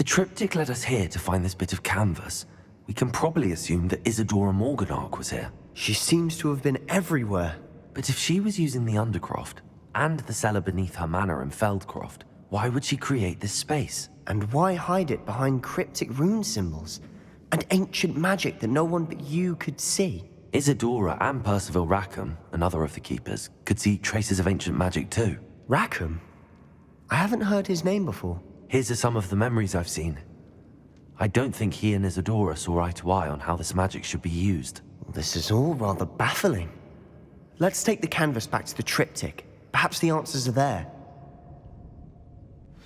triptych led us here to find this bit of canvas, we can probably assume that Isadora Morganach was here. She seems to have been everywhere. But if she was using the Undercroft, and the cellar beneath her manor in Feldcroft, why would she create this space? And why hide it behind cryptic rune symbols? And ancient magic that no one but you could see? Isadora and Percival Rackham, another of the Keepers, could see traces of ancient magic too. Rackham? I haven't heard his name before. Here's some of the memories I've seen. I don't think he and Isadora saw eye to eye on how this magic should be used. This is all rather baffling. Let's take the canvas back to the triptych. Perhaps the answers are there.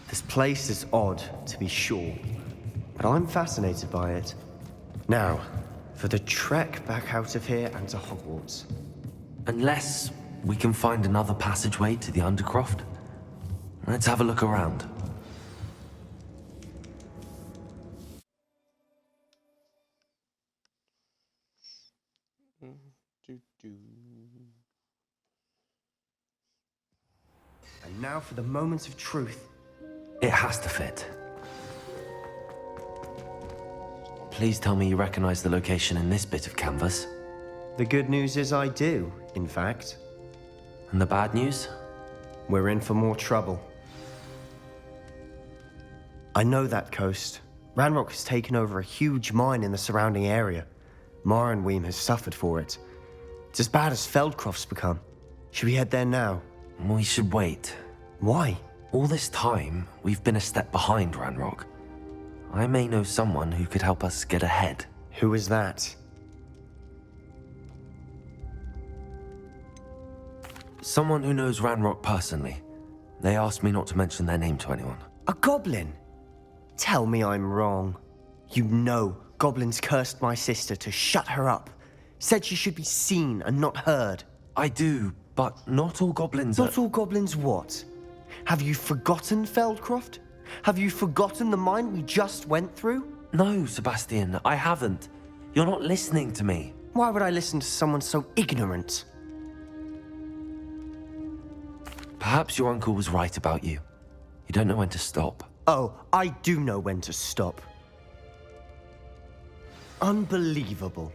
This place is odd, to be sure, but I'm fascinated by it. Now, for the trek back out of here and to Hogwarts. Unless we can find another passageway to the Undercroft. Let's have a look around. And now for the moments of truth. It has to fit. Please tell me you recognize the location in this bit of canvas. The good news is I do, in fact. And the bad news? We're in for more trouble. I know that coast. Ranrok has taken over a huge mine in the surrounding area. Mornweem has suffered for it. It's as bad as Feldcroft's become. Should we head there now? We should wait. Why? All this time, we've been a step behind Ranrok. I may know someone who could help us get ahead. Who is that? Someone who knows Ranrok personally. They asked me not to mention their name to anyone. A goblin? Tell me I'm wrong. You know goblins cursed my sister to shut her up. Said she should be seen and not heard. I do, but not all goblins are... Not all goblins what? Have you forgotten Feldcroft? Have you forgotten the mine we just went through? No, Sebastian, I haven't. You're not listening to me. Why would I listen to someone so ignorant? Perhaps your uncle was right about you. You don't know when to stop. Oh, I do know when to stop. Unbelievable.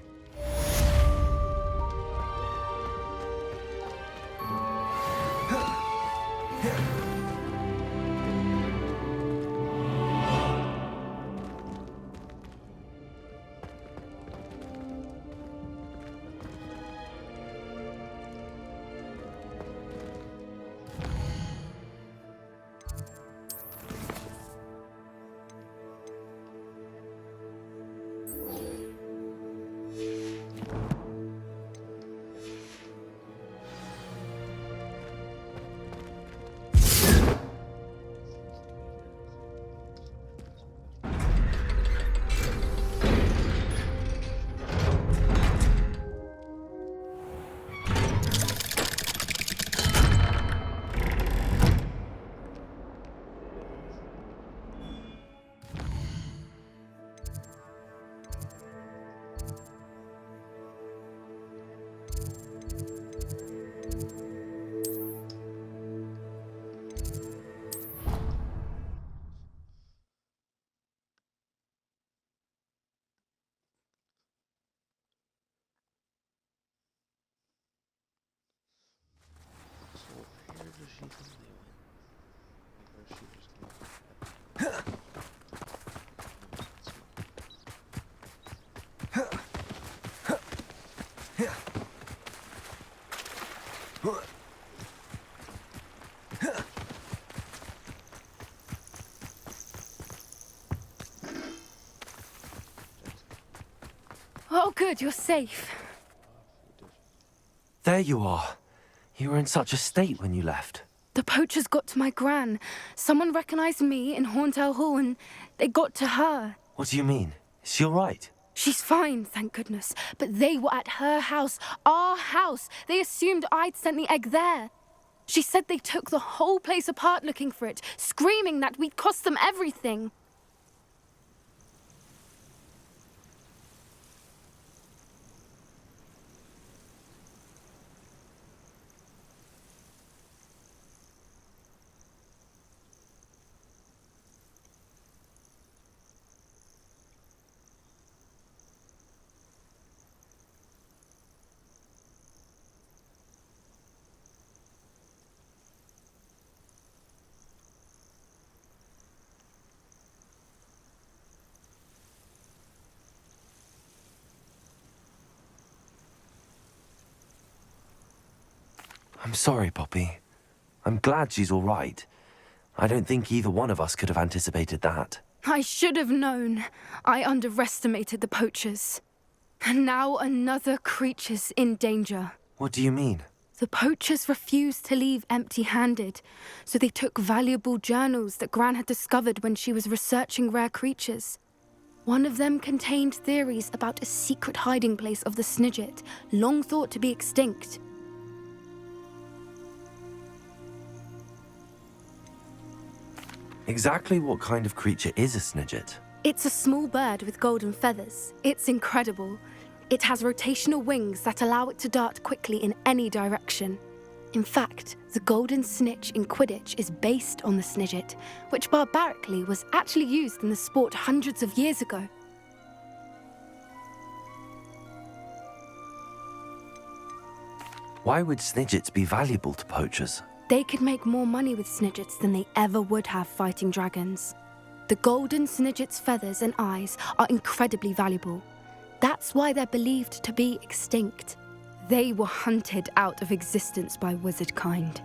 Oh, good, you're safe. There you are. You were in such a state when you left. The poachers got to my gran. Someone recognized me in Horntail Hall and they got to her. What do you mean? Is she all right? She's fine, thank goodness. But they were at her house, our house. They assumed I'd sent the egg there. She said they took the whole place apart looking for it, screaming that we'd cost them everything. I'm sorry, Poppy. I'm glad she's all right. I don't think either one of us could have anticipated that. I should have known. I underestimated the poachers. And now another creature's in danger. What do you mean? The poachers refused to leave empty-handed, so they took valuable journals that Gran had discovered when she was researching rare creatures. One of them contained theories about a secret hiding place of the Snidget, long thought to be extinct. Exactly what kind of creature is a Snidget? It's a small bird with golden feathers. It's incredible. It has rotational wings that allow it to dart quickly in any direction. In fact, the golden snitch in Quidditch is based on the Snidget, which barbarically was actually used in the sport hundreds of years ago. Why would Snidgets be valuable to poachers? They could make more money with Snidgets than they ever would have fighting dragons. The golden Snidget's feathers and eyes are incredibly valuable. That's why they're believed to be extinct. They were hunted out of existence by wizard kind.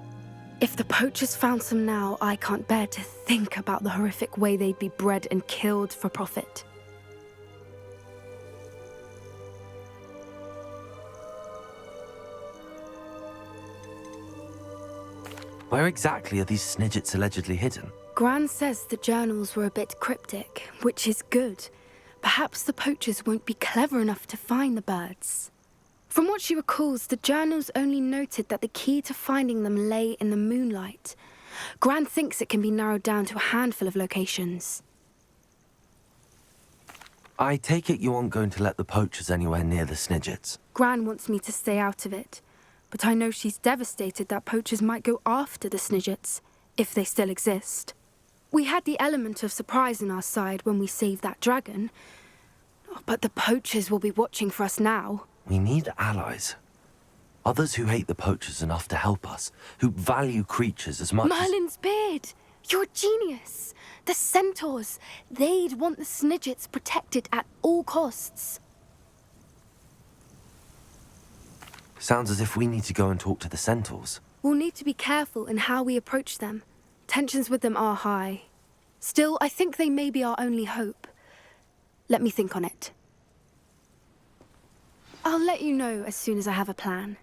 If the poachers found some now, I can't bear to think about the horrific way they'd be bred and killed for profit. Where exactly are these Snidgets allegedly hidden? Gran says the journals were a bit cryptic, which is good. Perhaps the poachers won't be clever enough to find the birds. From what she recalls, the journals only noted that the key to finding them lay in the moonlight. Gran thinks it can be narrowed down to a handful of locations. I take it you aren't going to let the poachers anywhere near the Snidgets. Gran wants me to stay out of it, but I know she's devastated that poachers might go after the Snidgets, if they still exist. We had the element of surprise on our side when we saved that dragon, but the poachers will be watching for us now. We need allies. Others who hate the poachers enough to help us, who value creatures as much as... Merlin's beard! You're a genius! The centaurs! They'd want the Snidgets protected at all costs. Sounds as if we need to go and talk to the centaurs. We'll need to be careful in how we approach them. Tensions with them are high. Still, I think they may be our only hope. Let me think on it. I'll let you know as soon as I have a plan.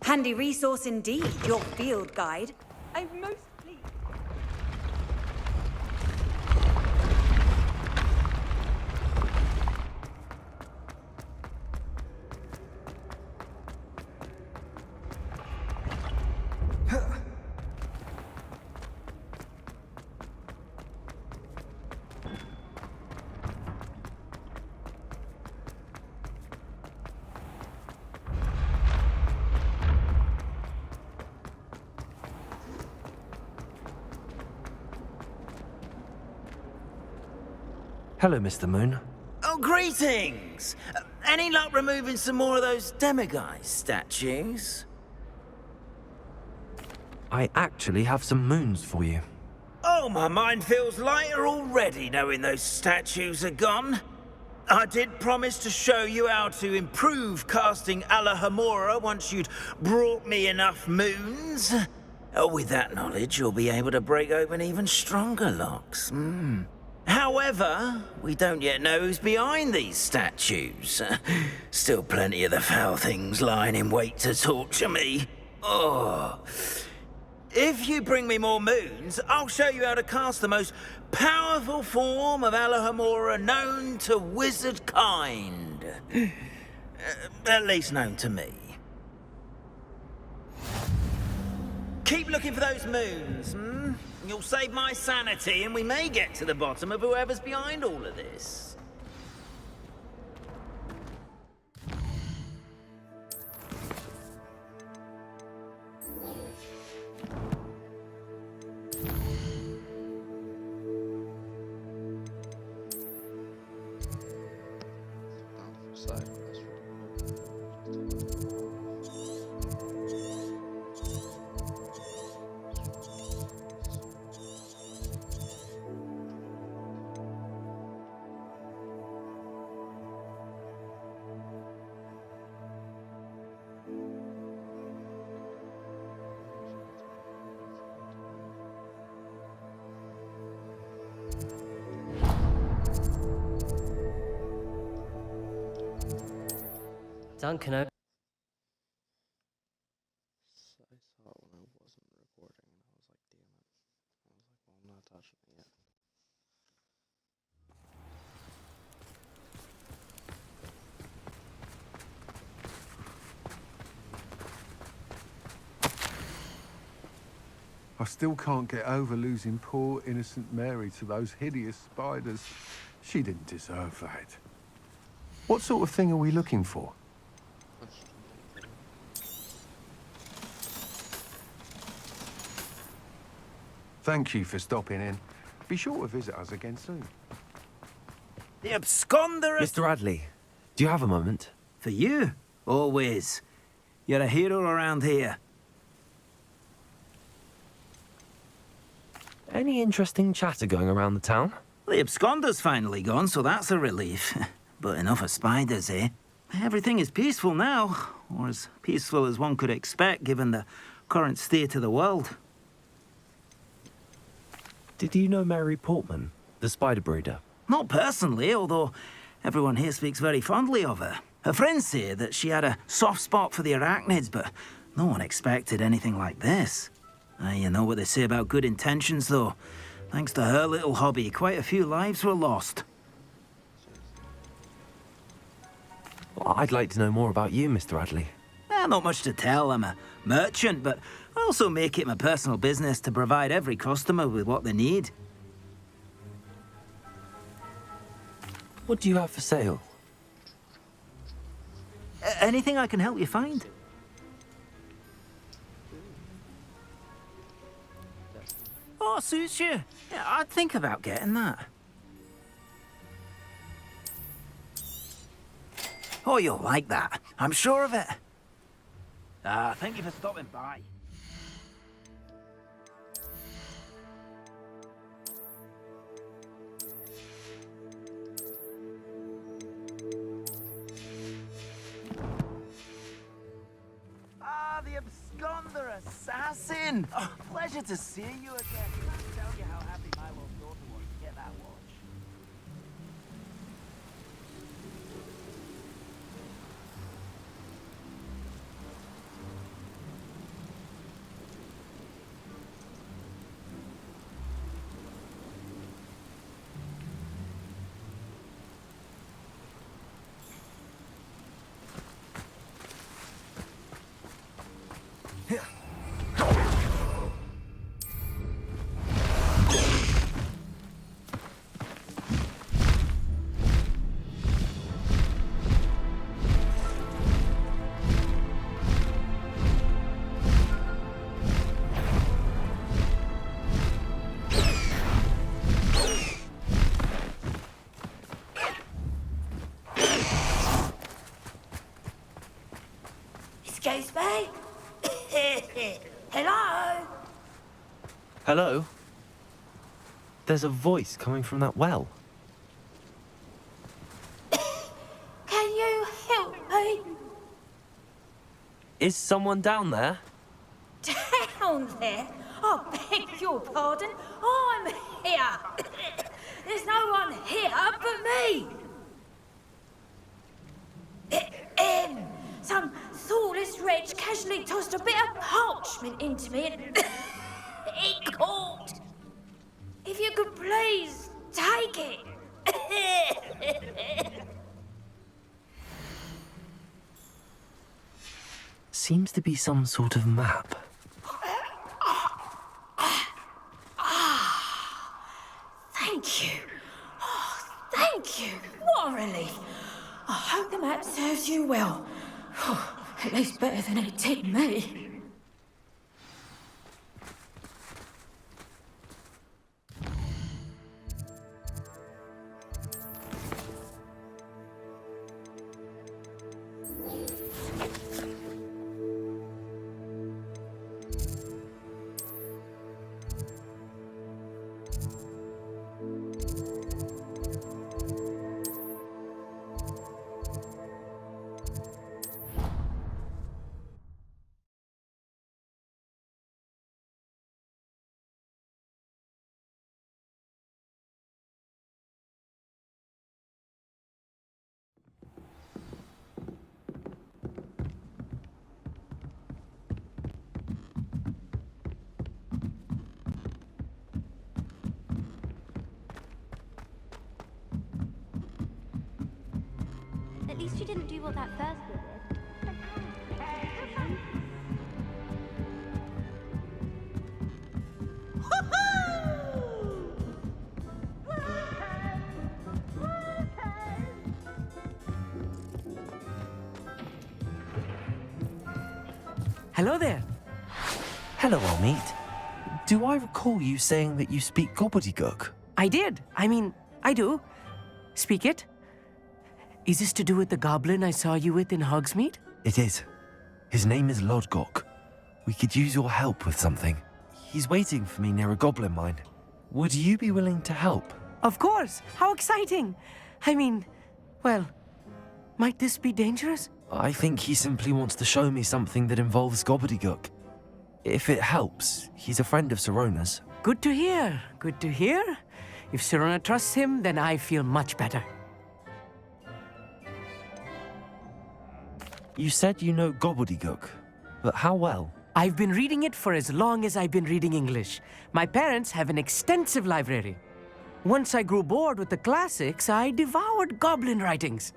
Handy resource indeed, your field guide. I'm most pleased. Hello, Mr. Moon. Oh, greetings! Any luck removing some more of those demiguise statues? I actually have some moons for you. Oh, my mind feels lighter already knowing those statues are gone. I did promise to show you how to improve casting Alohomora once you'd brought me enough moons. With that knowledge, you'll be able to break open even stronger locks. However, we don't yet know who's behind these statues. Still plenty of the foul things lying in wait to torture me. Oh. If you bring me more moons, I'll show you how to cast the most powerful form of Alohomora known to wizard kind. At least known to me. keep looking for those moons, hmm? You'll save my sanity, and we may get to the bottom of whoever's behind all of this. Duncan, I saw it when I wasn't recording, and I was like, damn it. I was like, well, I'm not touching it yet. I still can't get over losing poor innocent Mary to those hideous spiders. She didn't deserve that. What sort of thing are we looking for? Thank you for stopping in. Be sure to visit us again soon. The absconder... Mr. Radley, do you have a moment? For you? Always. You're a hero around here. Any interesting chatter going around the town? The absconder's finally gone, so that's a relief. But enough of spiders, eh? Everything is peaceful now, or as peaceful as one could expect given the current state of the world. Did you know Mary Portman, the spider breeder? Not personally, although everyone here speaks very fondly of her. Her friends say that she had a soft spot for the arachnids, but no one expected anything like this. You know what they say about good intentions, though. Thanks to her little hobby, quite a few lives were lost. Well, I'd like to know more about you, Mr. Radley. Not much to tell. I'm a merchant, but I also make it my personal business to provide every customer with what they need. What do you have for sale? Anything I can help you find. Oh, suits you. Yeah, I'd think about getting that. Oh, you'll like that. I'm sure of it. Thank you for stopping by. The absconder assassin! Oh, pleasure to see you again. Can't tell you how happy my little daughter was to get that watch. Excuse me? Hello? Hello? There's a voice coming from that well. Can you help me? Is someone down there? Down there? I beg your pardon. I'm here. There's no one here but me. Some thoughtless wretch casually tossed a bit of parchment into me and it caught. If you could please take it. Seems to be some sort of map. Thank you. What a relief. I hope the map serves you well. At least better than it did me. At least you didn't do what that first girl did. Hello there. Hello, Almeet. Do I recall you saying that you speak gobbledygook? I did. I mean, I do. Speak it. Is this to do with the goblin I saw you with in Hogsmeade? It is. His name is Lodgok. We could use your help with something. He's waiting for me near a goblin mine. Would you be willing to help? Of course. How exciting. I mean, well, might this be dangerous? I think he simply wants to show me something that involves gobbledygook. If it helps, he's a friend of Sirona's. Good to hear. Good to hear. If Sirona trusts him, then I feel much better. You said you know gobbledygook, but how well? I've been reading it for as long as I've been reading English. My parents have an extensive library. Once I grew bored with the classics, I devoured goblin writings.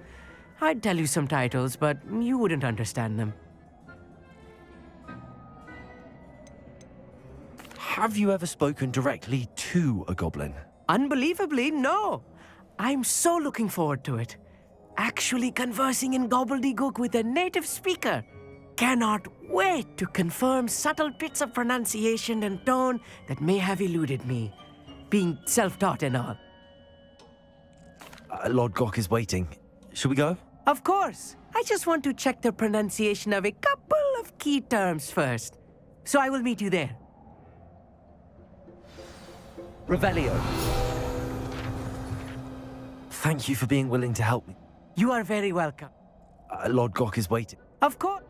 I'd tell you some titles, but you wouldn't understand them. Have you ever spoken directly to a goblin? Unbelievably, no. I'm so looking forward to it. Actually conversing in gobbledygook with a native speaker. Cannot wait to confirm subtle bits of pronunciation and tone that may have eluded me, being self-taught and all. Lodgok is waiting. Shall we go? Of course. I just want to check the pronunciation of a couple of key terms first. So I will meet you there. Revelio. Thank you for being willing to help me. You are very welcome. Lodgok is waiting. Of course.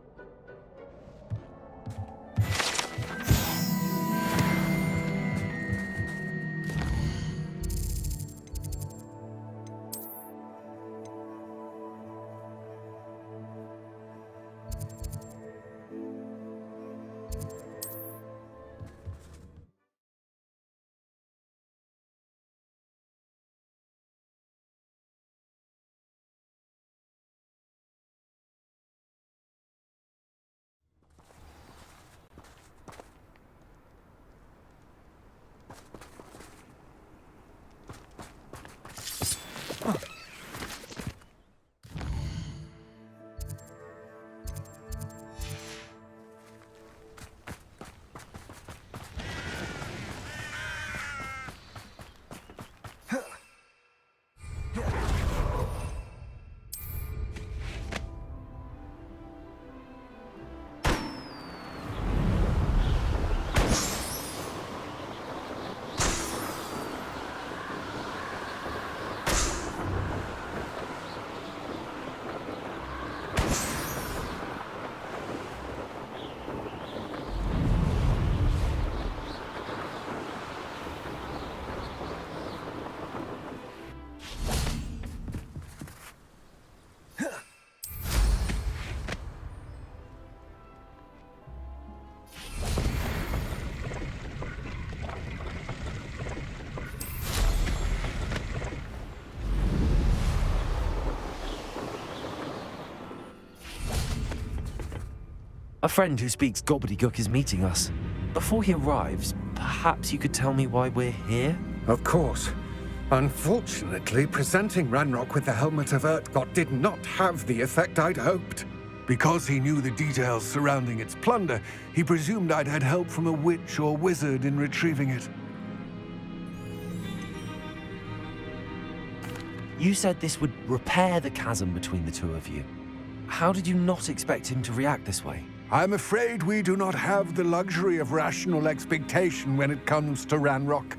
A friend who speaks gobbledygook is meeting us. Before he arrives, perhaps you could tell me why we're here? Of course. Unfortunately, presenting Ranrok with the Helmet of Urtkot did not have the effect I'd hoped. Because he knew the details surrounding its plunder, he presumed I'd had help from a witch or wizard in retrieving it. You said this would repair the chasm between the two of you. How did you not expect him to react this way? I'm afraid we do not have the luxury of rational expectation when it comes to Ranrok.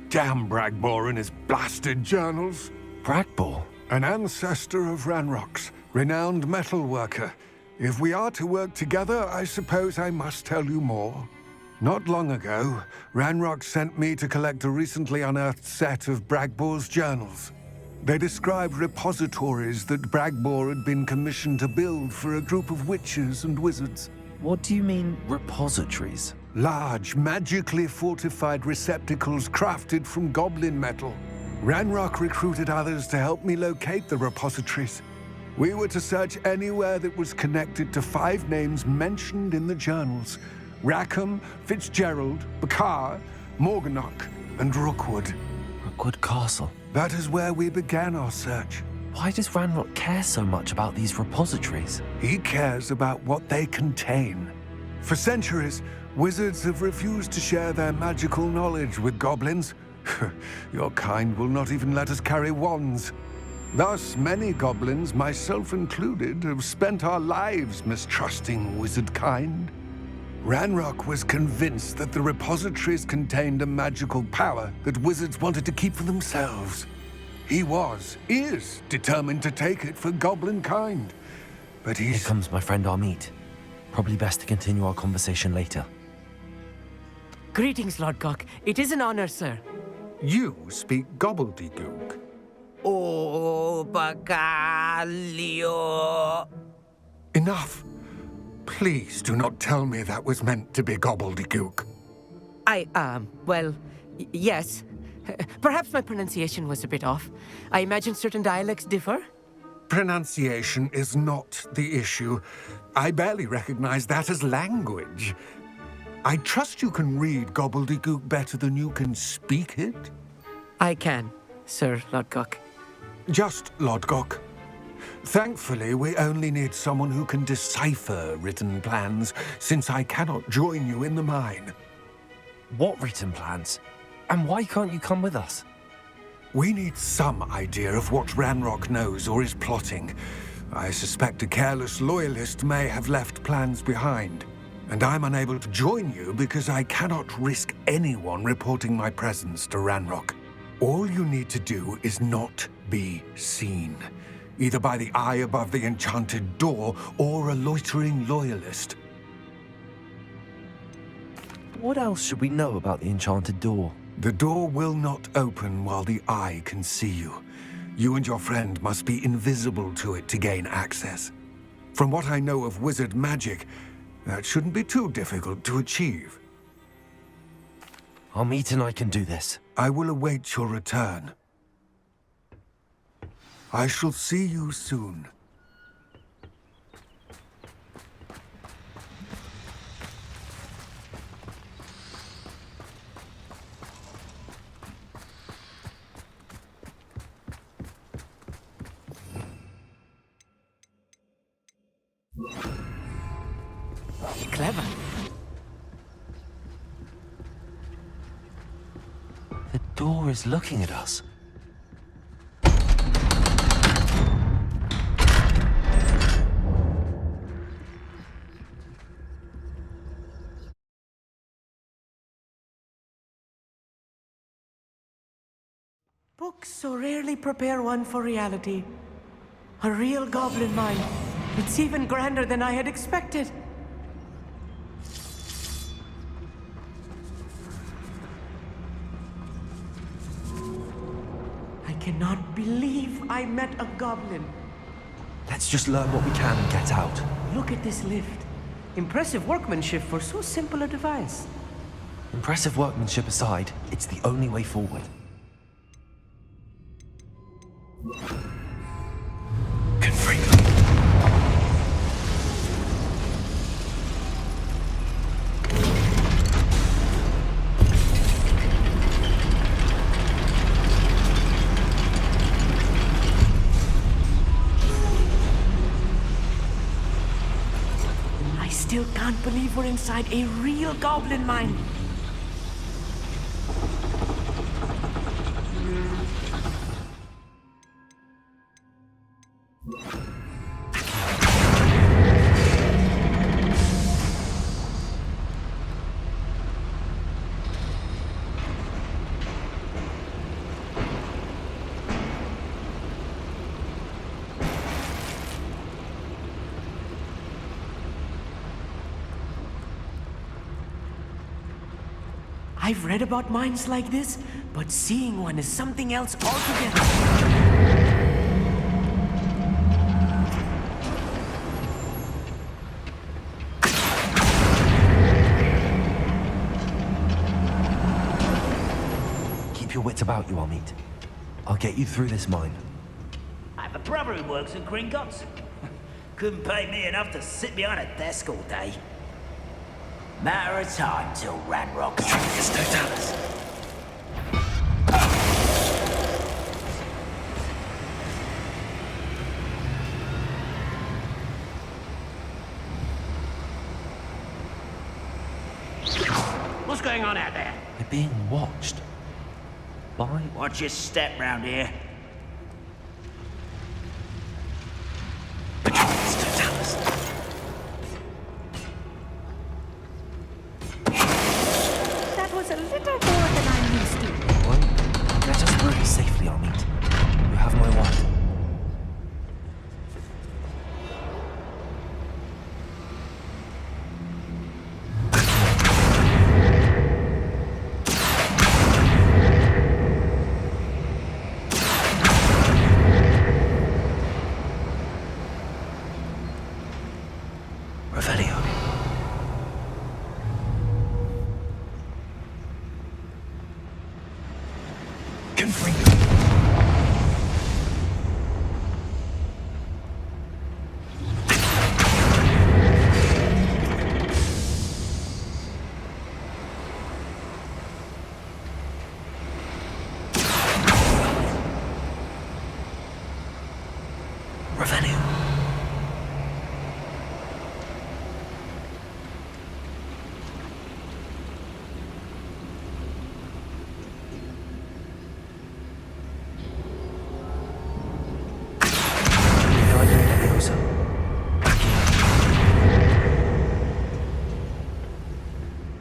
Damn Bragbor and his blasted journals. Bragbor? An ancestor of Ranrock's, renowned metal worker. If we are to work together, I suppose I must tell you more. Not long ago, Ranrock sent me to collect a recently unearthed set of Bragbor's journals. They described repositories that Bragbor had been commissioned to build for a group of witches and wizards. What do you mean, repositories? Large, magically fortified receptacles crafted from goblin metal. Ranrok recruited others to help me locate the repositories. We were to search anywhere that was connected to 5 names mentioned in the journals: Rackham, Fitzgerald, Bakar, Morganach, and Rookwood. Rookwood Castle. That is where we began our search. Why does Ranrok care so much about these repositories? He cares about what they contain. For centuries, wizards have refused to share their magical knowledge with goblins. Your kind will not even let us carry wands. Thus, many goblins, myself included, have spent our lives mistrusting wizard kind. Ranrok was convinced that the repositories contained a magical power that wizards wanted to keep for themselves. He is determined to take it for goblin kind. But Here comes my friend Amit. Probably best to continue our conversation later. Greetings, Lord Cock. It is an honor, sir. You speak gobbledygook. Oh, Bagalio. Enough. Please do not tell me that was meant to be gobbledygook. Yes. Perhaps my pronunciation was a bit off. I imagine certain dialects differ. Pronunciation is not the issue. I barely recognize that as language. I trust you can read gobbledygook better than you can speak it? I can, Sir Lodgok. Just Lodgok. Thankfully, we only need someone who can decipher written plans, since I cannot join you in the mine. What written plans? And why can't you come with us? We need some idea of what Ranrok knows or is plotting. I suspect a careless loyalist may have left plans behind. And I'm unable to join you because I cannot risk anyone reporting my presence to Ranrok. All you need to do is not be seen, either by the eye above the enchanted door or a loitering loyalist. What else should we know about the enchanted door? The door will not open while the eye can see you. You and your friend must be invisible to it to gain access. From what I know of wizard magic, that shouldn't be too difficult to achieve. Amit and I can do this. I will await your return. I shall see you soon. Clever. The door is looking at us. Books so rarely prepare one for reality. A real goblin mine. It's even grander than I had expected. I cannot believe I met a goblin. Let's just learn what we can and get out. Look at this lift. Impressive workmanship for so simple a device. Impressive workmanship aside, it's the only way forward. Confrere. still can't believe we're inside a real goblin mine. I've read about mines like this, but seeing one is something else altogether. Keep your wits about you, Amit. I'll get you through this mine. I have a brother who works at Gringotts. Couldn't pay me enough to sit behind a desk all day. Matter of time till Ranrok. What's going on out there? We're being watched. By? Watch your step round here. That was a little more than I'm used to. Well, get us through it safely, Amit. You have my word. Revelio. Confringo. Revelio.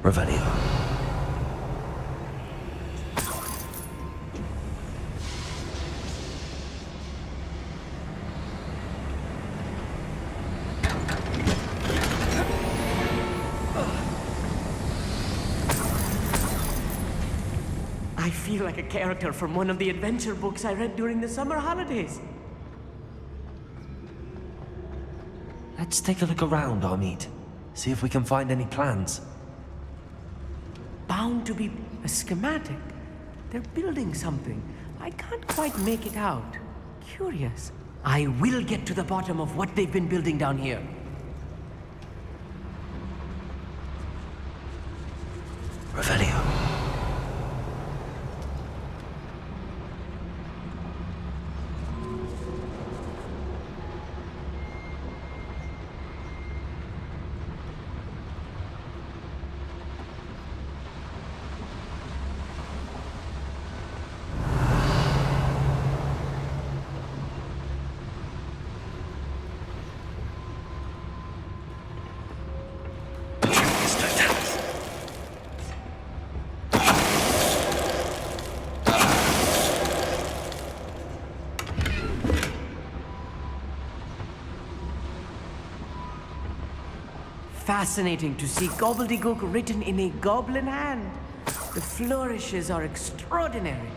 Revelio. I feel like a character from one of the adventure books I read during the summer holidays. Let's take a look around, Amit. See if we can find any plans. Bound to be a schematic. They're building something. I can't quite make it out. Curious. I will get to the bottom of what they've been building down here. Revelio. Fascinating to see gobbledygook written in a goblin hand. The flourishes are extraordinary.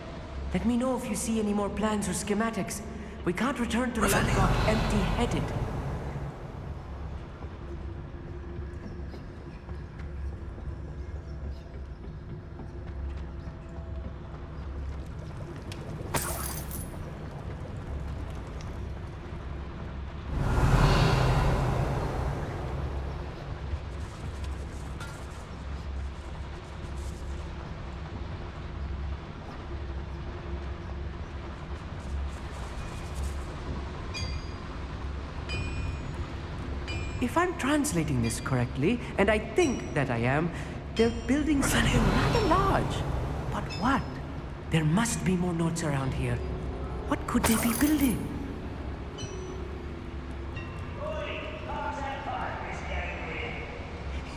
Let me know if you see any more plans or schematics. We can't return to Ranrok empty-headed. If I'm translating this correctly, and I think that I am, they're building something rather large. But what? There must be more notes around here. What could they be building?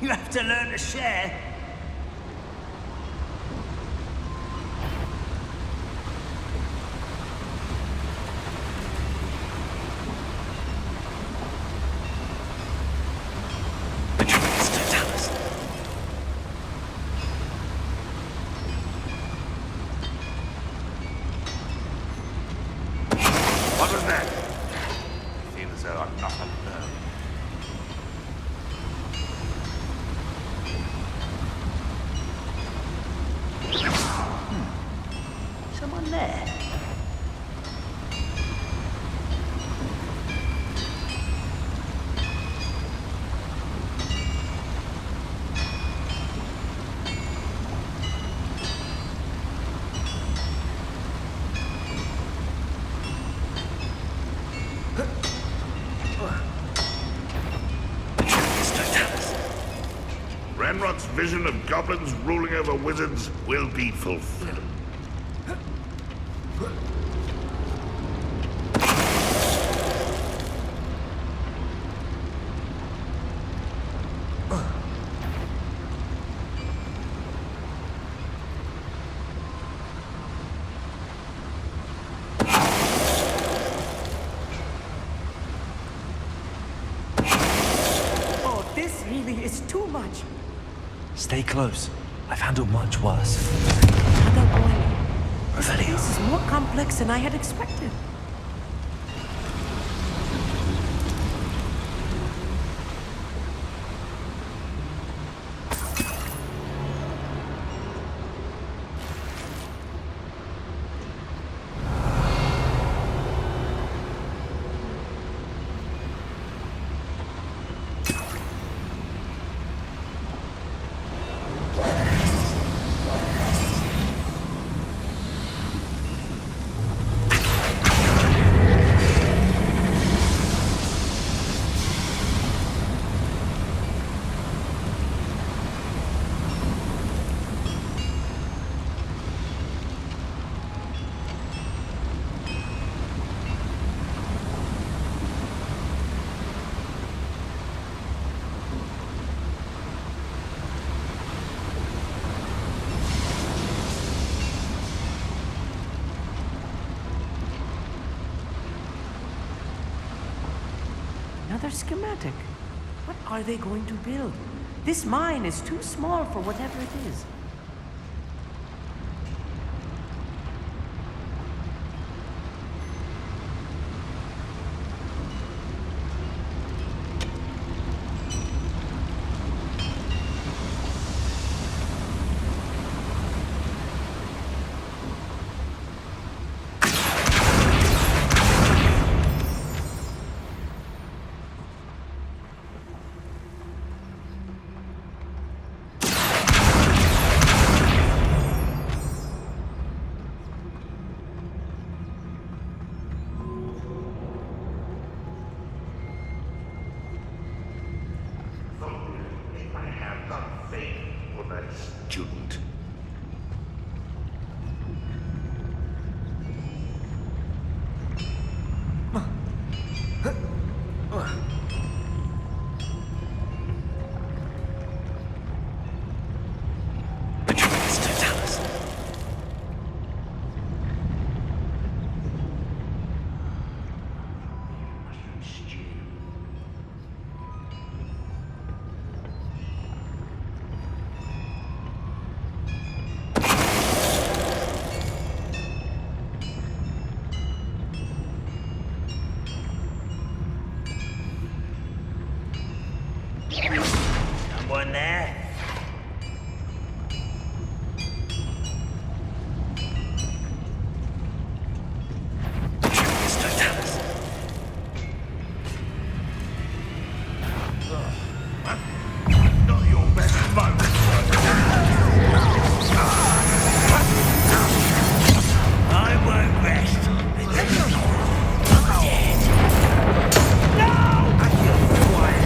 You have to learn to share. What was that? I feel as though I'm not alone. Someone there. Ranrok's vision of goblins ruling over wizards will be fulfilled. Oh, this really is too much. Stay close. I've handled much worse. Another boiling. Revelio. This is more complex than I had expected. Another schematic. What are they going to build? This mine is too small for whatever it is. I have not faith for that student. Someone there? Not your best moment. I won't rest. I'm dead. No! I feel quiet.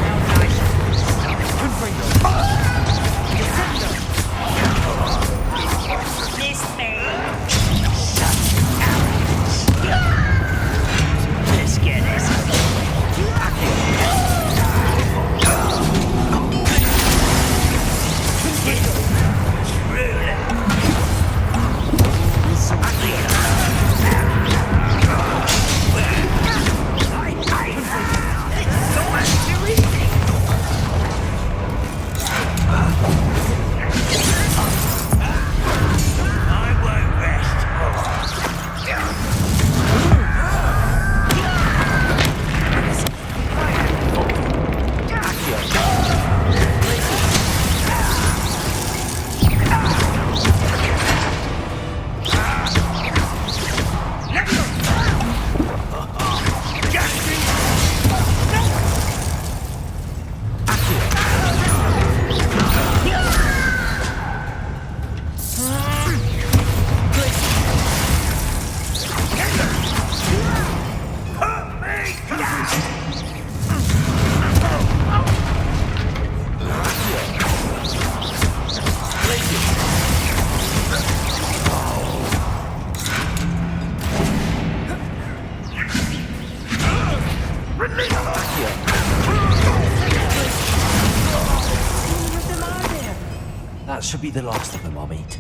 That should be the last of them, Amit.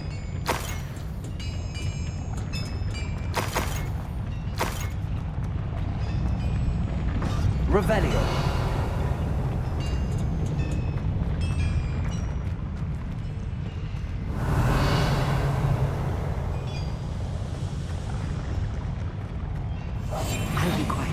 Revelio. I'll be quiet.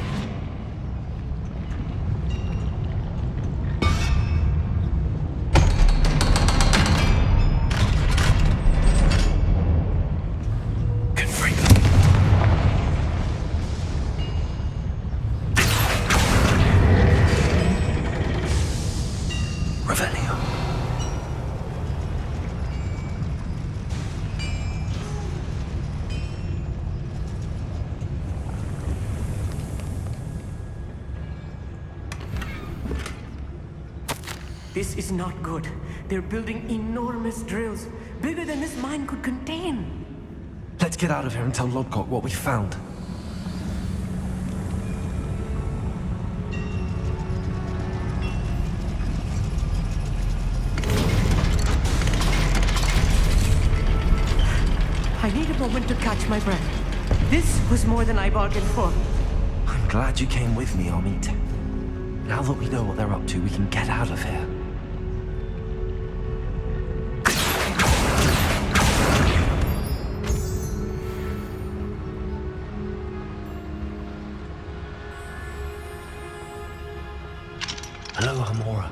This is not good. They're building enormous drills, bigger than this mine could contain. Let's get out of here and tell Lodgok what we found. I need a moment to catch my breath. This was more than I bargained for. I'm glad you came with me, Amit. Now that we know what they're up to, we can get out of here. Hello, Hamora.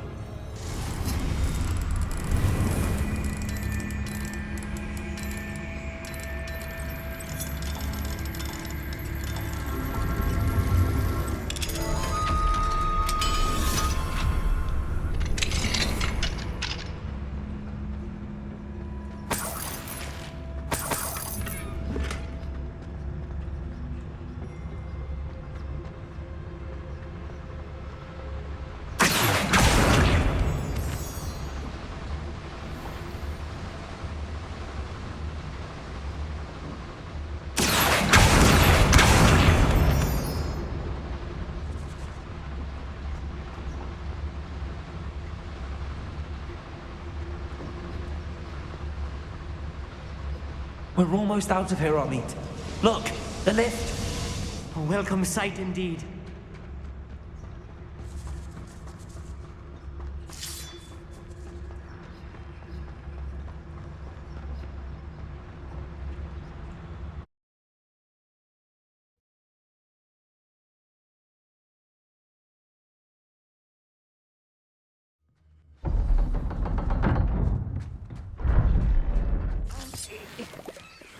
We're almost out of here, Amit. Look, the lift. A welcome sight indeed.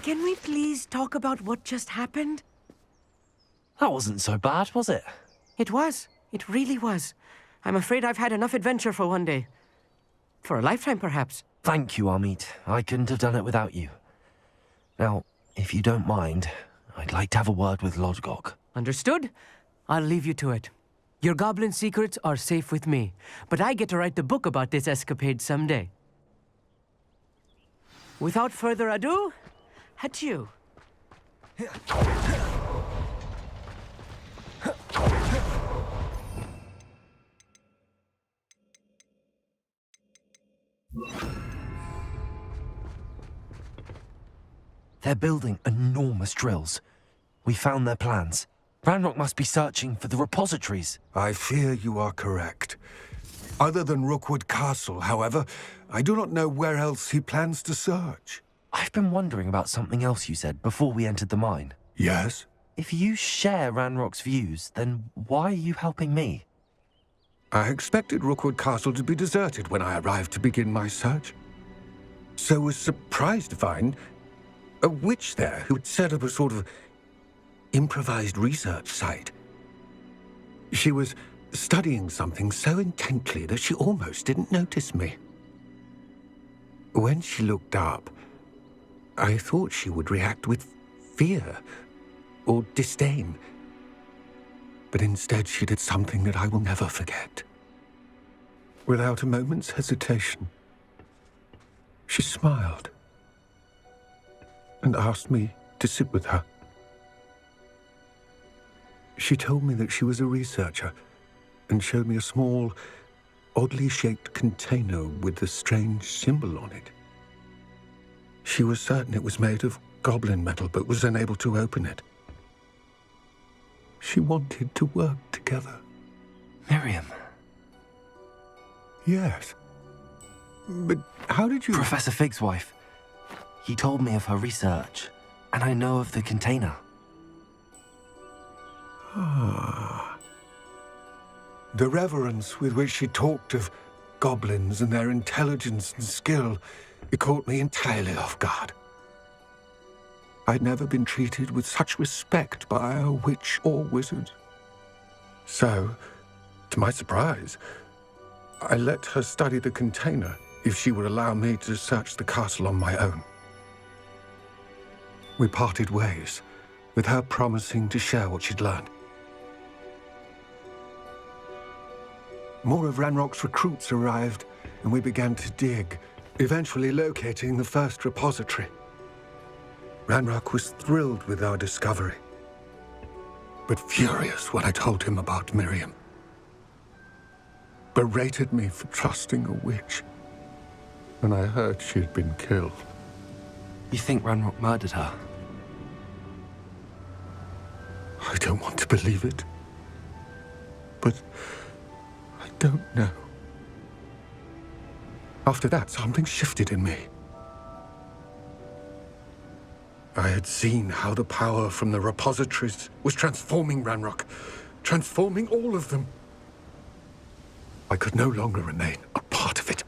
Can we please talk about what just happened? That wasn't so bad, was it? It was. It really was. I'm afraid I've had enough adventure for one day. For a lifetime, perhaps. Thank you, Amit. I couldn't have done it without you. Now, if you don't mind, I'd like to have a word with Lodgok. Understood? I'll leave you to it. Your goblin secrets are safe with me, but I get to write the book about this escapade someday. Without further ado, adieu. They're building enormous drills. We found their plans. Ranrok must be searching for the repositories. I fear you are correct. Other than Rookwood Castle, however, I do not know where else he plans to search. I've been wondering about something else you said before we entered the mine. Yes? If you share Ranrock's views, then why are you helping me? I expected Rookwood Castle to be deserted when I arrived to begin my search. So was surprised to find a witch there who had set up a sort of improvised research site. She was studying something so intently that she almost didn't notice me. When she looked up, I thought she would react with fear or disdain. But instead she did something that I will never forget. Without a moment's hesitation, she smiled and asked me to sit with her. She told me that she was a researcher and showed me a small, oddly shaped container with a strange symbol on it. She was certain it was made of goblin metal, but was unable to open it. She wanted to work together. Miriam. Yes. But how did you... Professor Fig's wife. He told me of her research, and I know of the container. Ah. The reverence with which she talked of goblins and their intelligence and skill, it caught me entirely off guard. I'd never been treated with such respect by a witch or wizard. So, to my surprise, I let her study the container if she would allow me to search the castle on my own. We parted ways, with her promising to share what she'd learned. More of Ranrock's recruits arrived, and we began to dig, eventually locating the first repository. Ranrock was thrilled with our discovery, but furious when I told him about Miriam. Berated me for trusting a witch, and I heard she had been killed. You think Ranrok murdered her? I don't want to believe it, but I don't know. After that, something shifted in me. I had seen how the power from the repositories was transforming Ranrok, transforming all of them. I could no longer remain a part of it.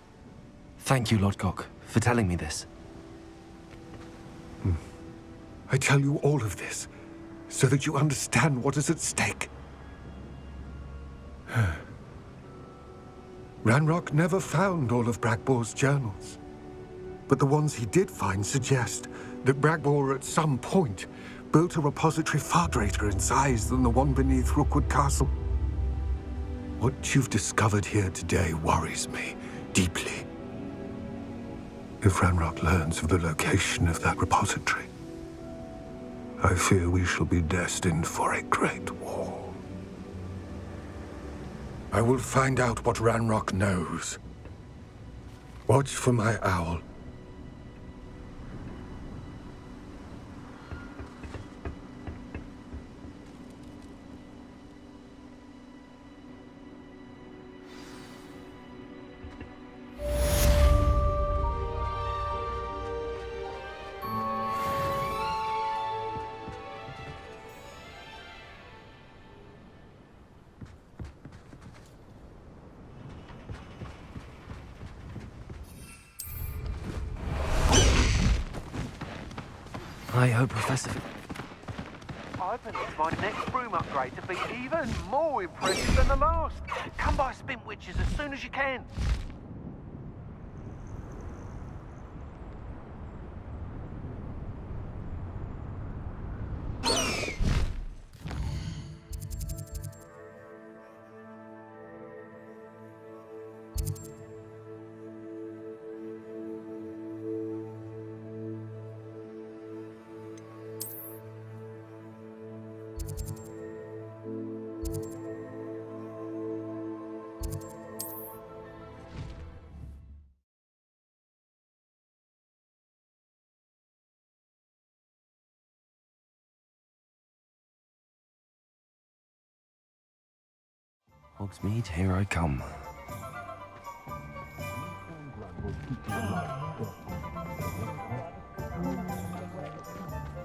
Thank you, Lodgok, for telling me this. I tell you all of this so that you understand what is at stake. Ranrok never found all of Bragbor's journals, but the ones he did find suggest that Bragbor at some point built a repository far greater in size than the one beneath Rookwood Castle. What you've discovered here today worries me deeply. If Ranrok learns of the location of that repository, I fear we shall be destined for a great war. I will find out what Ranrok knows. Watch for my owl. I hope Professor... I believe my next broom upgrade to be even more impressive than the last. Come by Spin Witches as soon as you can. Hogsmeade, here I come.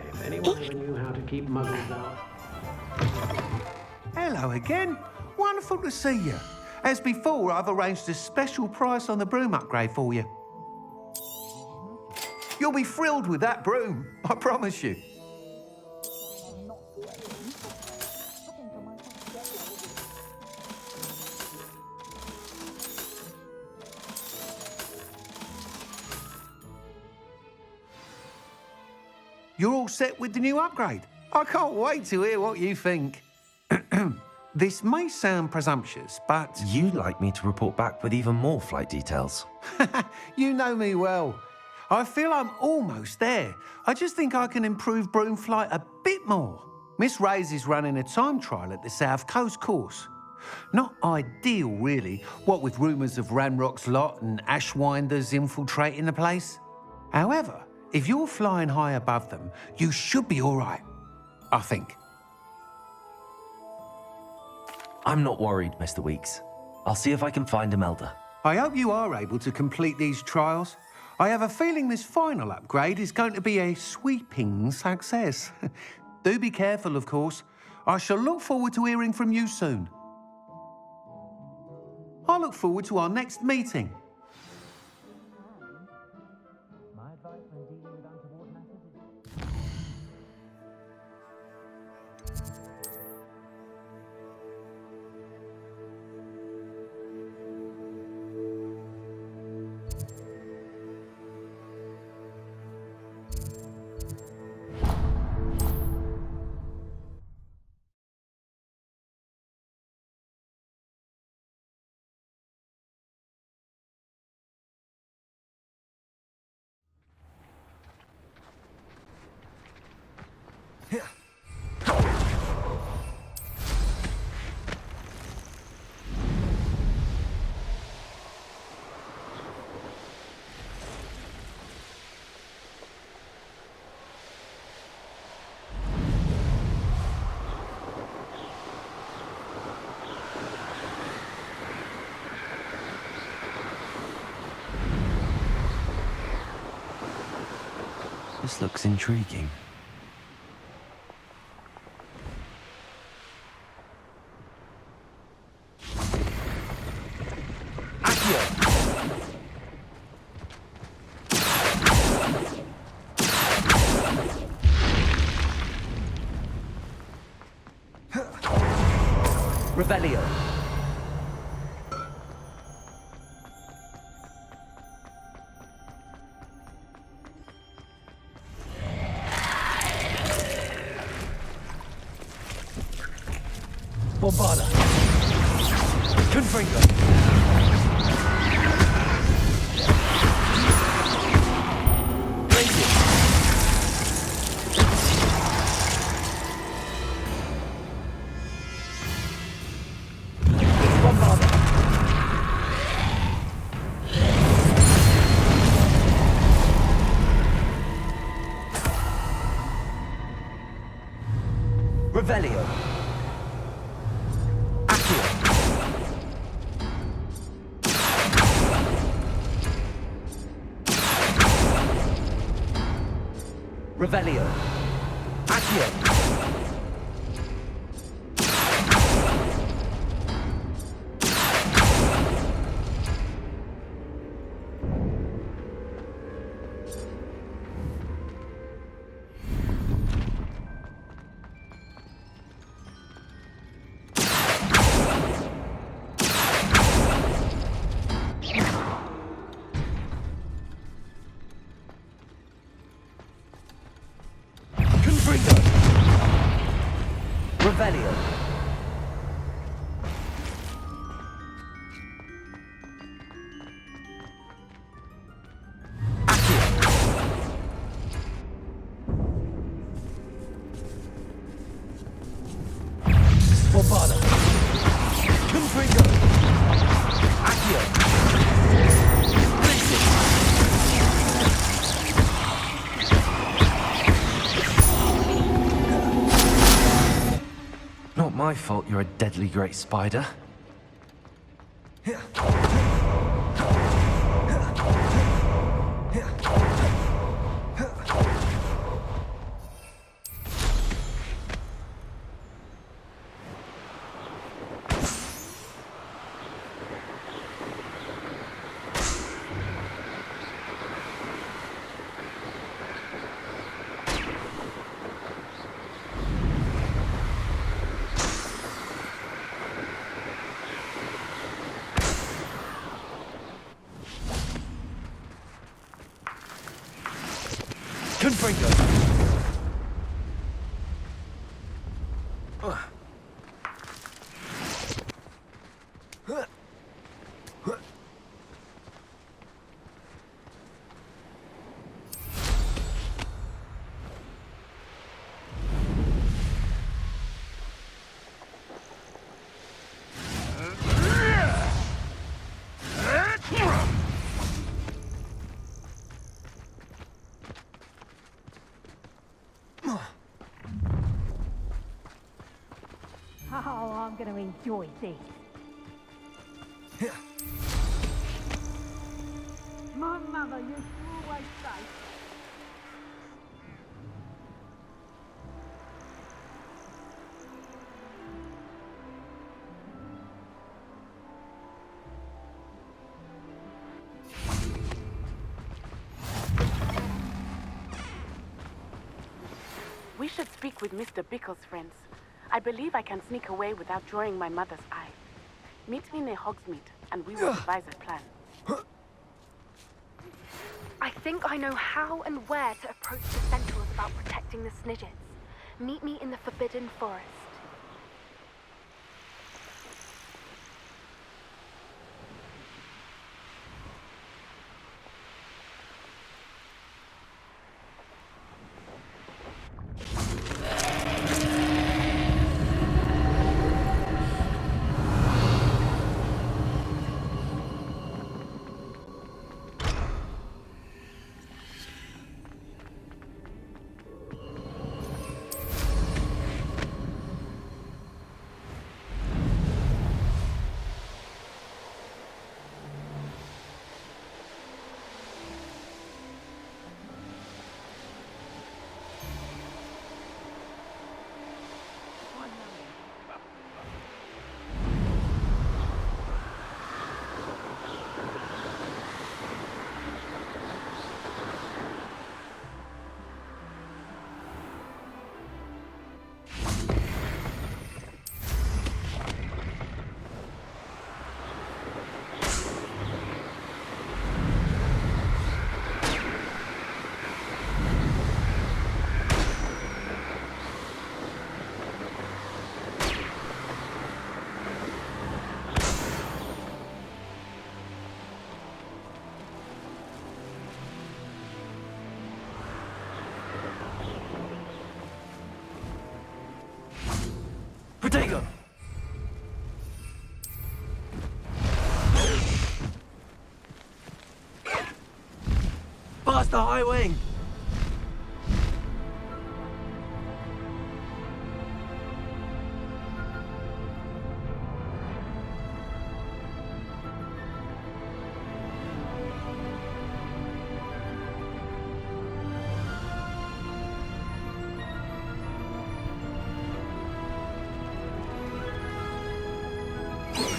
If anyone ever knew how to keep muggles out. Hello again. Wonderful to see you. As before, I've arranged a special price on the broom upgrade for you. You'll be thrilled with that broom, I promise you. You're all set with the new upgrade. I can't wait to hear what you think. This may sound presumptuous, but... You'd like me to report back with even more flight details. You know me well. I feel I'm almost there. I just think I can improve broom flight a bit more. Miss Ray's is running a time trial at the South Coast course. Not ideal, really, what with rumours of Ranrok's lot and Ashwinders infiltrating the place. However, if you're flying high above them, you should be all right, I think. I'm not worried, Mr. Weeks. I'll see if I can find Imelda. I hope you are able to complete these trials. I have a feeling this final upgrade is going to be a sweeping success. Do be careful, of course. I shall look forward to hearing from you soon. I look forward to our next meeting. This looks intriguing. Revelio. Bombarda. Confringo. Revelio. Revelio. Accio. Revelio. Bombarda. Confringo. Accio. Not my fault you're a deadly great spider. Confringo. I'm going to enjoy this. My mother used to always say, we should speak with Mr. Bickle's friends. I believe I can sneak away without drawing my mother's eye. Meet me near Hogsmeade, and we will devise a plan. I think I know how and where to approach the Centrals about protecting the Snidgets. Meet me in the Forbidden Forest. Protego! Past the high wing!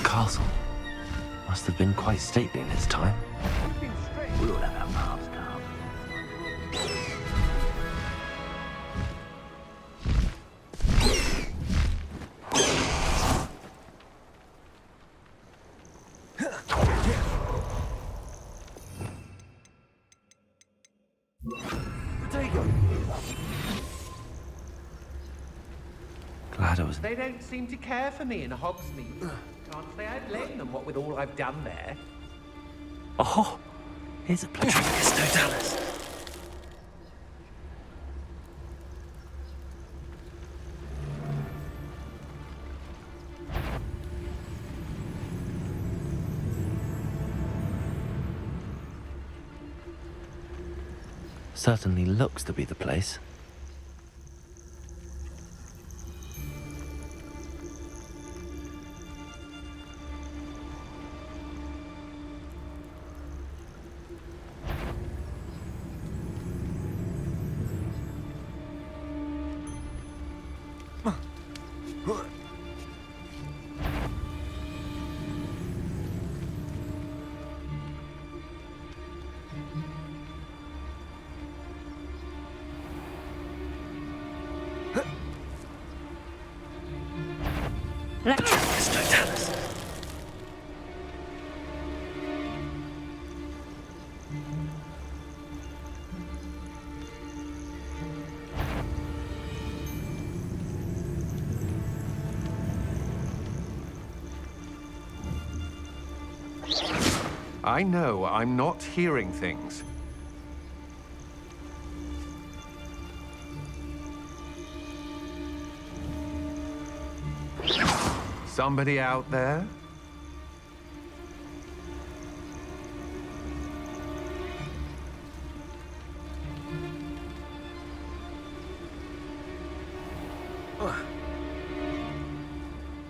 Castle must have been quite stately in its time. We'll have our paths come. Glad I was. They don't seem to care for me in Hogsmeade. Can't say I blame them, what with all I've done there. Oh, here's a Platricus totalis. Certainly looks to be the place. Platricus totalis. I know I'm not hearing things. Somebody out there?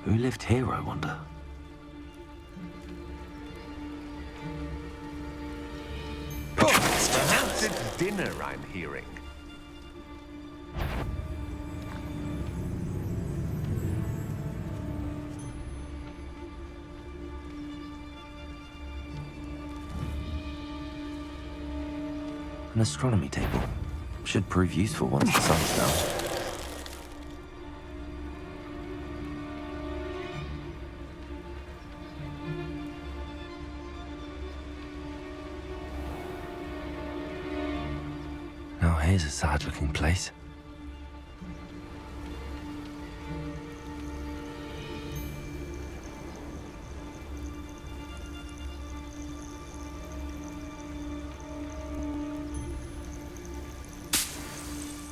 Who lived here, I wonder? Perhaps it's dinner I'm hearing. An astronomy table. Should prove useful once the sun's down. Now here's a sad-looking place.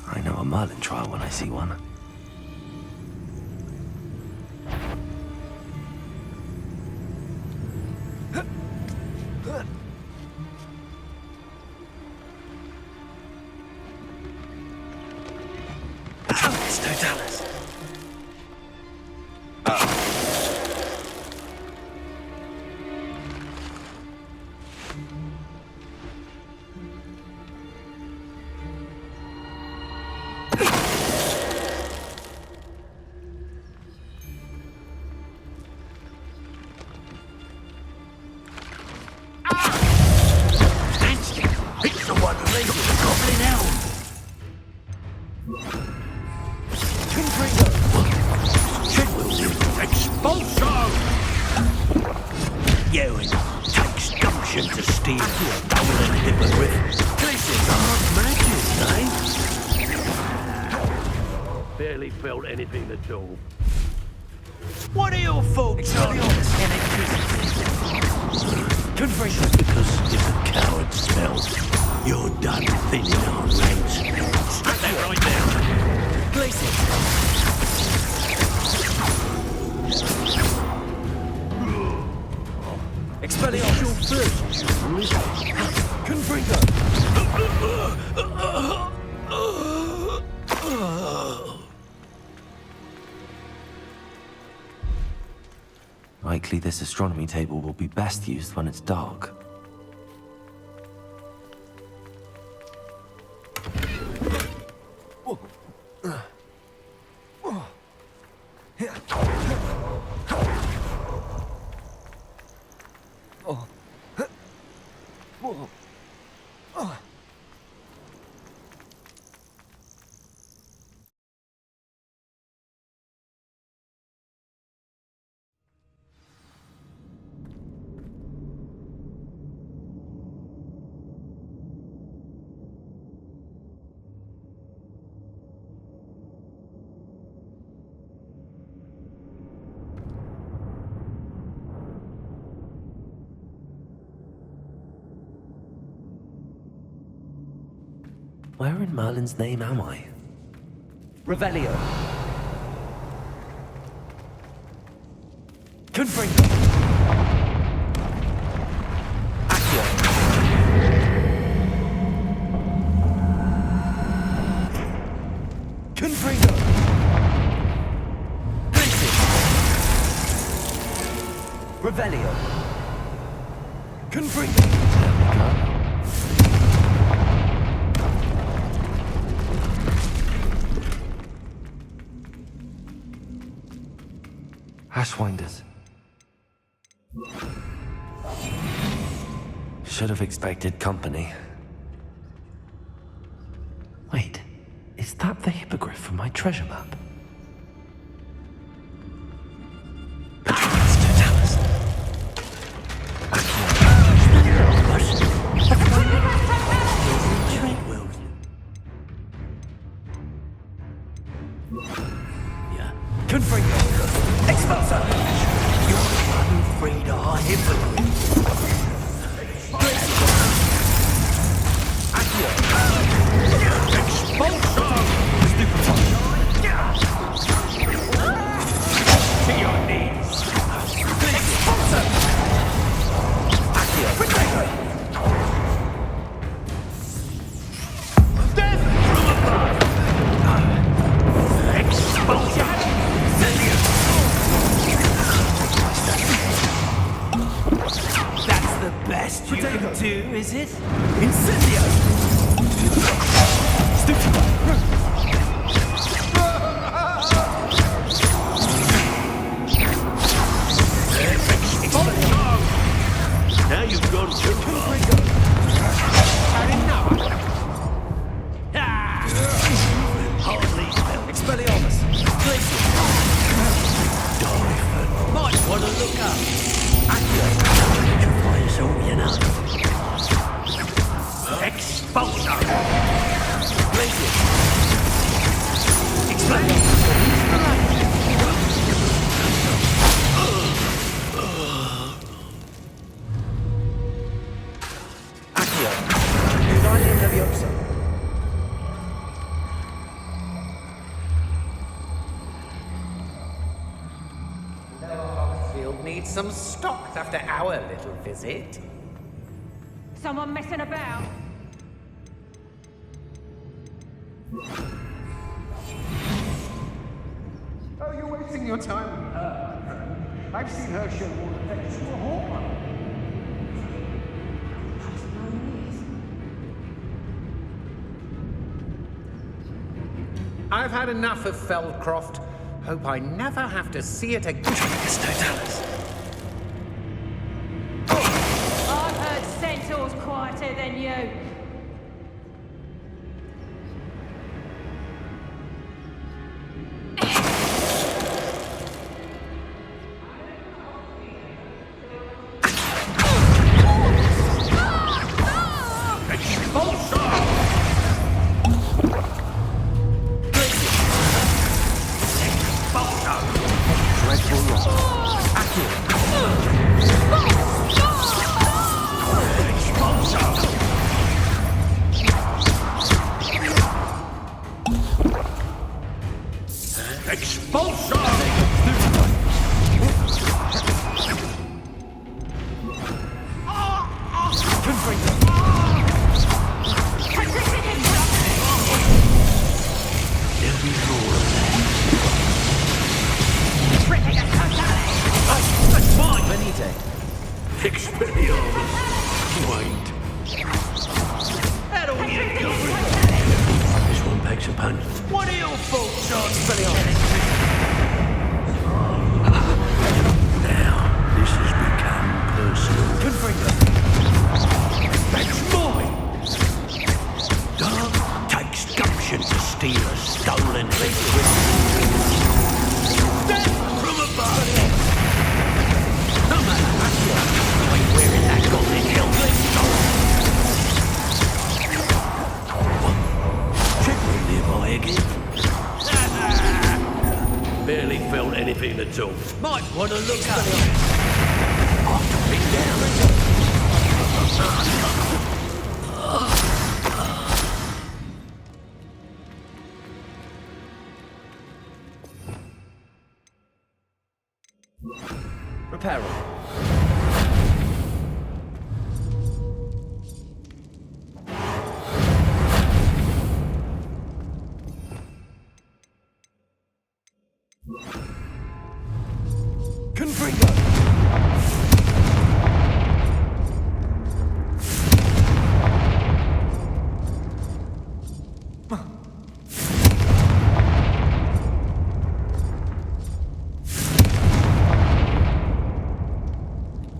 I know a Merlin trial when I see one. It's Totalis. It's the one who leads the goblin elf. Expulso! You, it takes gumption to steal a golden hippogriff. This is hard magic, eh? Barely felt anything at all. What are your thoughts on Just because if a coward smells, you're done thinning our ranks. Strip that right now. Place it. Expelliarmus first. Confringo. Likely this astronomy table will be best used when it's dark. Where in Merlin's name am I? Revelio. Confringo. Accio. Confringo. Revelio. Confringo. Ashwinders. Should have expected company. Wait, is that the hippogriff from my treasure map? Take two, is it? Incendio! Now you've gone too far. Hardly felt. Expelliarmus! Dive. Might want to look up. Try us all, you know. Expulsor. Glacius! Expelliarmus! Accio! Wingardium Leviosa! Field needs some stock after our little visit. Someone messing about? Oh, you're wasting your time with her, my friend. I've seen her show more affection to a hormone. I've had enough of Feldcroft. Hope I never have to see it again. I've heard Centaur's quieter than you. Barely felt anything at all. Might want to look up. Reparo. Confringo!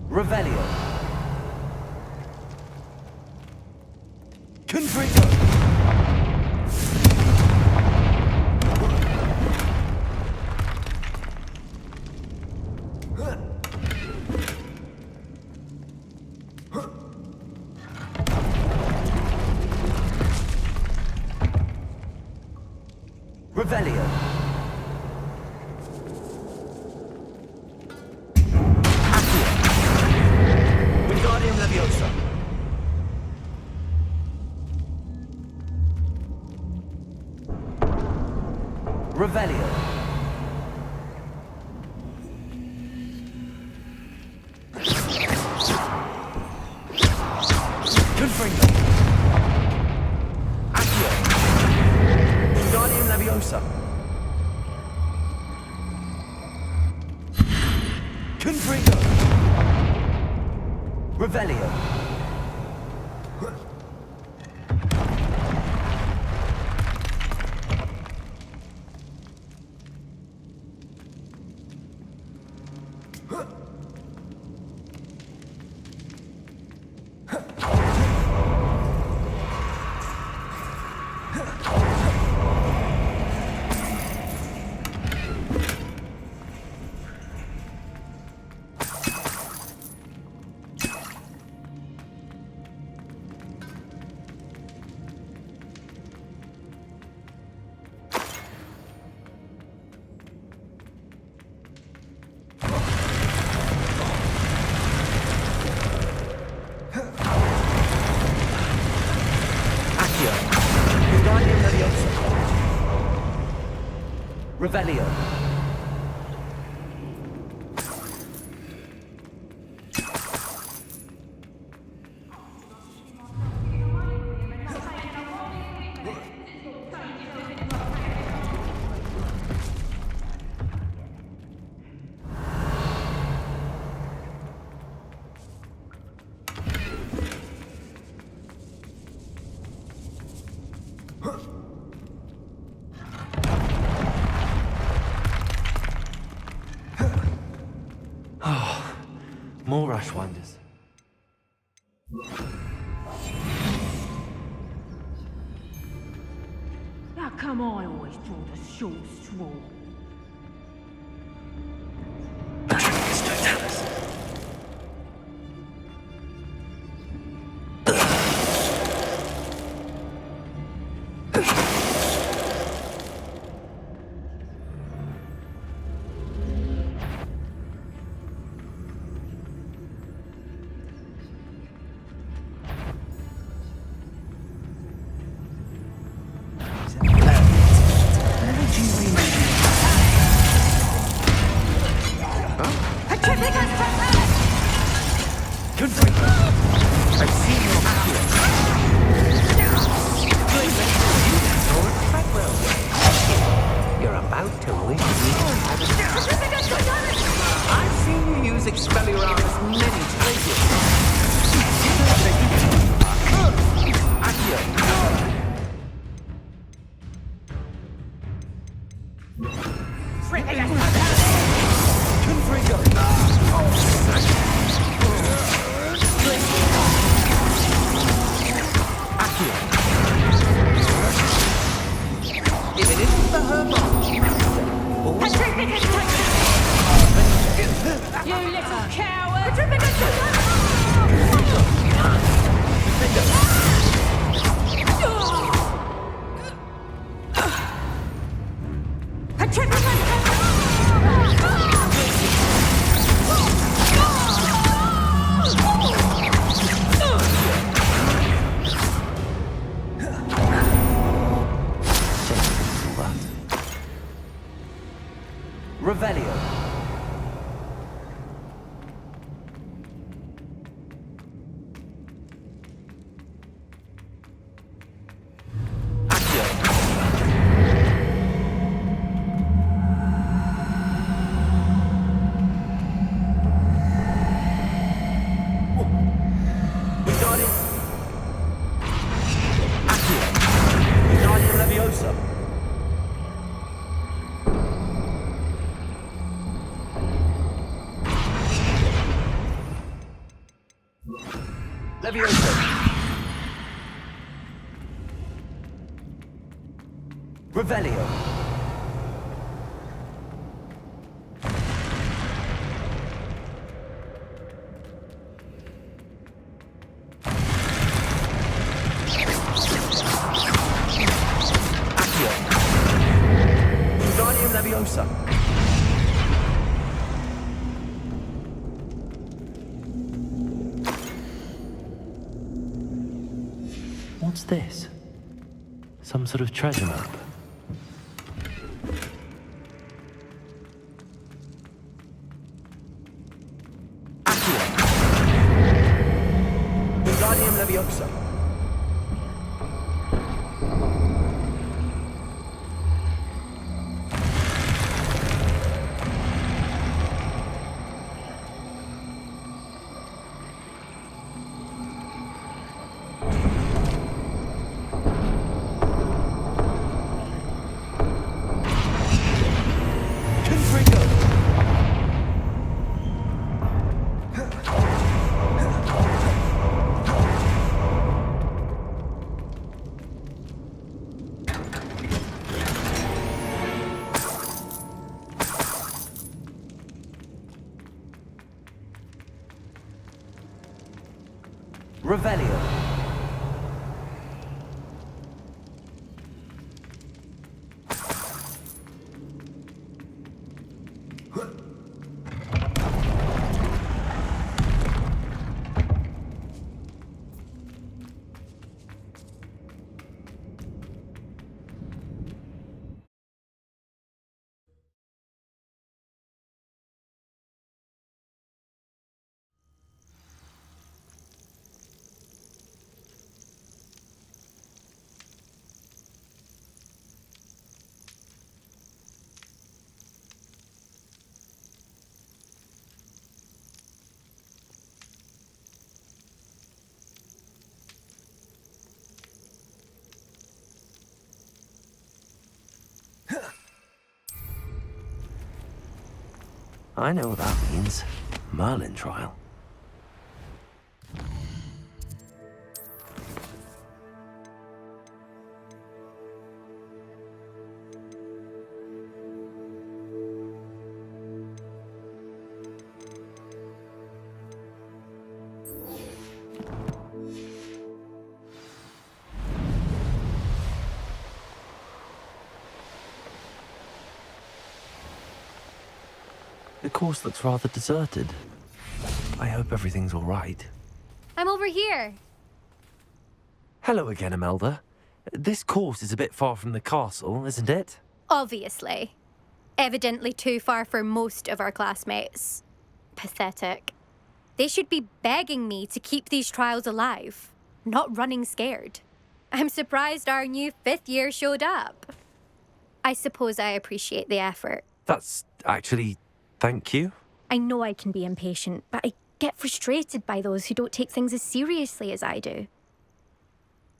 Revelio. Confringo! Revelio. Accio. Wingardium Leviosa. Revelio. Confringo. Accio. Wingardium Leviosa. Confringo. Revelio. Revelio. More Rushwinders. How come I always draw the short straw? Revelio. Accio. Wingardium Leviosa. What's this? Some sort of treasure map. Wingardium Leviosa. Revelio. I know what that means. Merlin trial. The course looks rather deserted. I hope everything's all right. I'm over here. Hello again, Imelda. This course is a bit far from the castle, isn't it? Obviously. Evidently too far for most of our classmates. Pathetic. They should be begging me to keep these trials alive, not running scared. I'm surprised our new 5th year showed up. I suppose I appreciate the effort. That's actually... thank you. I know I can be impatient, but I get frustrated by those who don't take things as seriously as I do.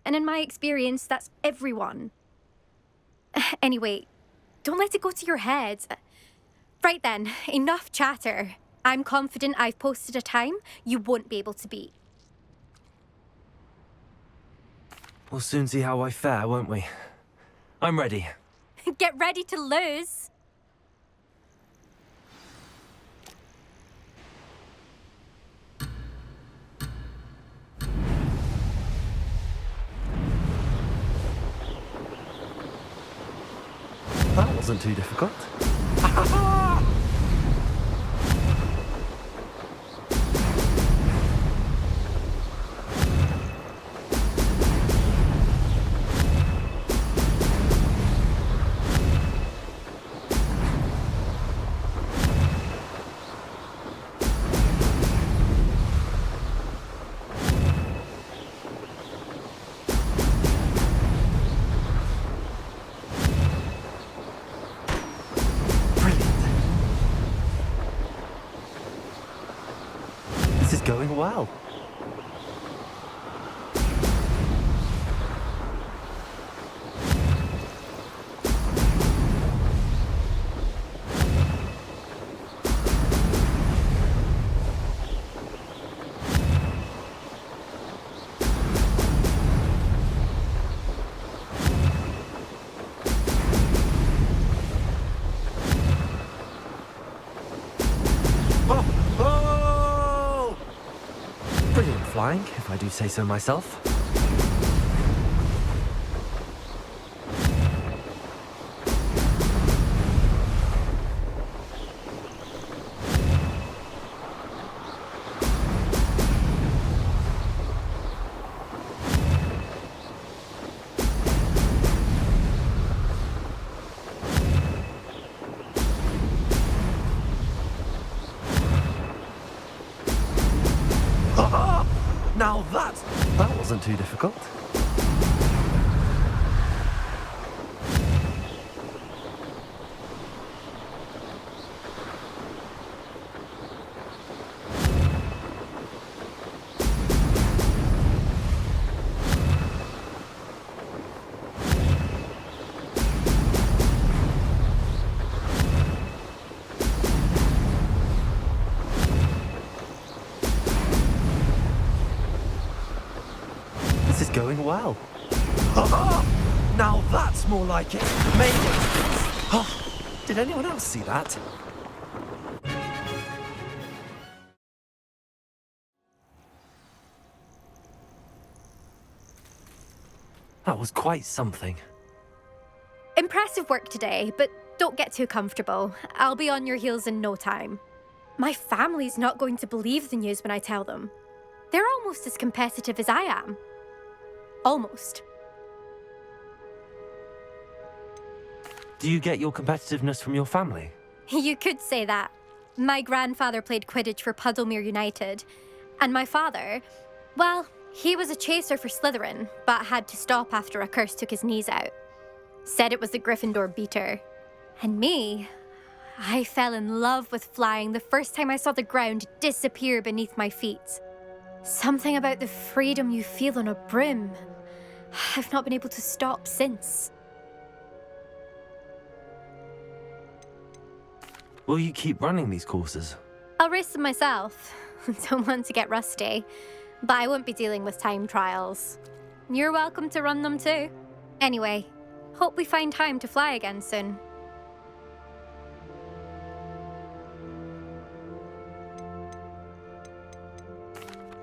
And in my experience, that's everyone. Anyway, don't let it go to your head. Right then, enough chatter. I'm confident I've posted a time you won't be able to beat. We'll soon see how I fare, won't we? I'm ready. Get ready to lose. That wasn't too difficult. This is going well. Brilliant flying, if I do say so myself. Now that wasn't too difficult. This is going well. Now that's more like it. Maybe. Did anyone else see that? That was quite something. Impressive work today, but don't get too comfortable. I'll be on your heels in no time. My family's not going to believe the news when I tell them. They're almost as competitive as I am. Almost. Do you get your competitiveness from your family? You could say that. My grandfather played Quidditch for Puddlemere United. And my father, well, he was a chaser for Slytherin, but had to stop after a curse took his knees out. Said it was the Gryffindor beater. And me, I fell in love with flying the first time I saw the ground disappear beneath my feet. Something about the freedom you feel on a broom. I've not been able to stop since. Will you keep running these courses? I'll race them myself. Don't want to get rusty. But I won't be dealing with time trials. You're welcome to run them too. Anyway, hope we find time to fly again soon.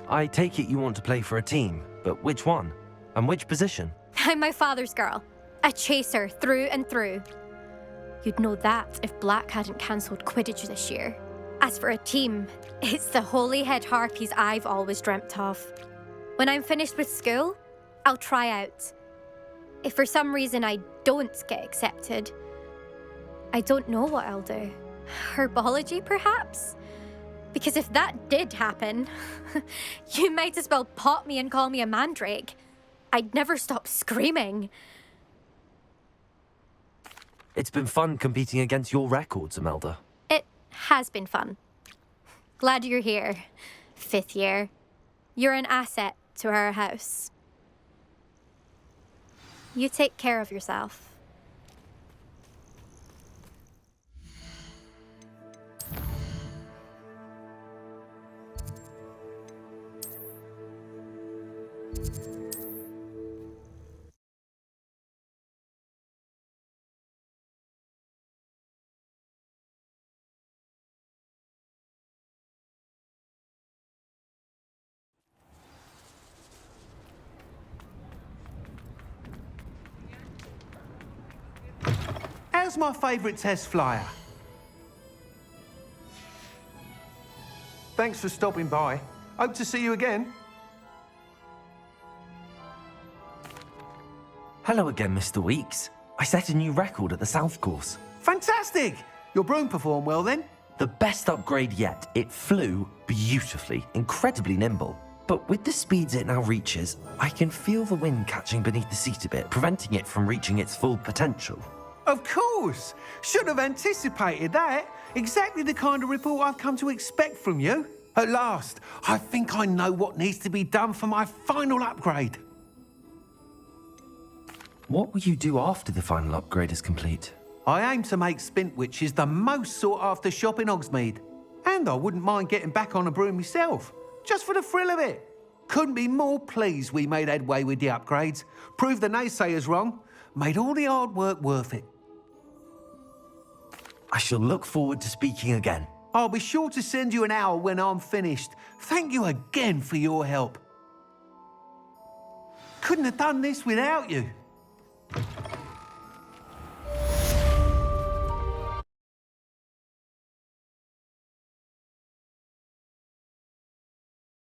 I take it you want to play for a team, but which one? And which position? I'm my father's girl. A chaser through and through. You'd know that if Black hadn't cancelled Quidditch this year. As for a team, it's the Holyhead Harpies I've always dreamt of. When I'm finished with school, I'll try out. If for some reason I don't get accepted, I don't know what I'll do. Herbology, perhaps? Because if that did happen, you might as well pot me and call me a mandrake. I'd never stop screaming. It's been fun competing against your records, Imelda. It has been fun. Glad you're here, 5th year. You're an asset to our house. You take care of yourself. How's my favourite test flyer? Thanks for stopping by. Hope to see you again. Hello again, Mr. Weeks. I set a new record at the South Course. Fantastic! Your broom performed well then? The best upgrade yet. It flew beautifully, incredibly nimble. But with the speeds it now reaches, I can feel the wind catching beneath the seat a bit, preventing it from reaching its full potential. Of course! Should have anticipated that. Exactly the kind of report I've come to expect from you. At last, I think I know what needs to be done for my final upgrade. What will you do after the final upgrade is complete? I aim to make Spintwitches the most sought-after shop in Hogsmeade. And I wouldn't mind getting back on a broom myself, just for the thrill of it. Couldn't be more pleased we made headway with the upgrades, proved the naysayers wrong, made all the hard work worth it. I shall look forward to speaking again. I'll be sure to send you an hour when I'm finished. Thank you again for your help. Couldn't have done this without you.